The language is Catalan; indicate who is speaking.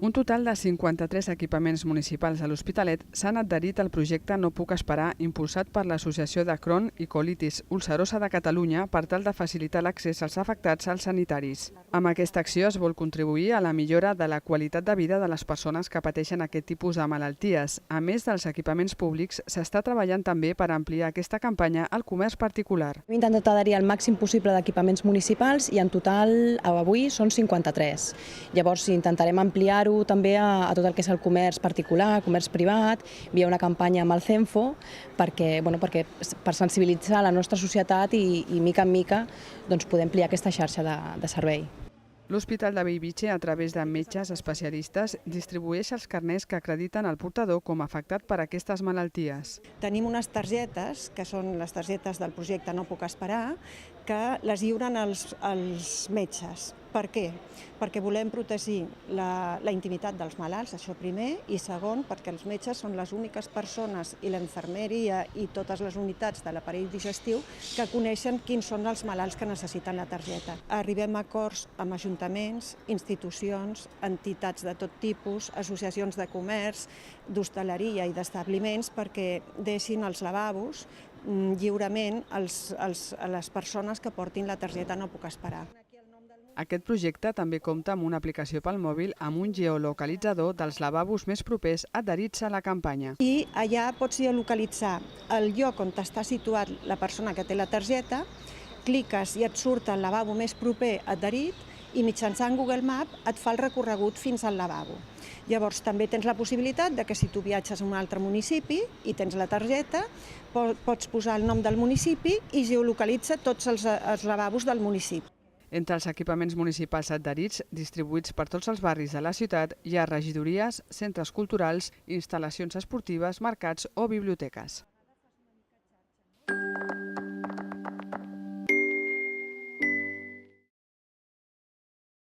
Speaker 1: Un total de 53 equipaments municipals a l'Hospitalet s'han adherit al projecte No puc esperar, impulsat per l'Associació de Crohn i Colitis Ulcerosa de Catalunya per tal de facilitar l'accés als afectats als sanitaris. Amb aquesta acció es vol contribuir a la millora de la qualitat de vida de les persones que pateixen aquest tipus de malalties. A més dels equipaments públics, s'està treballant també per ampliar aquesta campanya al comerç particular.
Speaker 2: Hem intentat adherir al màxim possible d'equipaments municipals i en total avui són 53. Llavors intentarem ampliar també a tot el que és el comerç particular, comerç privat, via una campanya amb el CENFO per sensibilitzar la nostra societat i mica en mica poder ampliar aquesta xarxa de servei.
Speaker 1: L'Hospital de Bellvitge, a través de metges especialistes, distribueix els carnets que acrediten el portador com a afectat per aquestes malalties.
Speaker 3: Tenim unes targetes, que són les targetes del projecte No puc esperar, que les lliuren als metges. Per què? Perquè volem protegir la intimitat dels malalts, això primer, i segon, perquè els metges són les úniques persones i la infermeria i totes les unitats de l'aparell digestiu que coneixen quins són els malalts que necessiten la targeta. Arribem a acords amb ajuntaments, institucions, entitats de tot tipus, associacions de comerç, d'hostaleria i d'establiments perquè deixin els lavabos lliurement a les persones que portin la targeta No puc esperar.
Speaker 1: Aquest projecte també compta amb una aplicació pel mòbil amb un geolocalitzador dels lavabos més propers adherits a la campanya.
Speaker 3: I allà pots geolocalitzar el lloc on està situat la persona que té la targeta, cliques i et surt el lavabo més proper adherit i mitjançant Google Maps et fa el recorregut fins al lavabo. Llavors també tens la possibilitat de que si tu viatges a un altre municipi i tens la targeta, pots posar el nom del municipi i geolocalitza tots els lavabos del municipi.
Speaker 1: Entre els equipaments municipals adherits, distribuïts per tots els barris de la ciutat, hi ha regidories, centres culturals, instal·lacions esportives, mercats o biblioteques.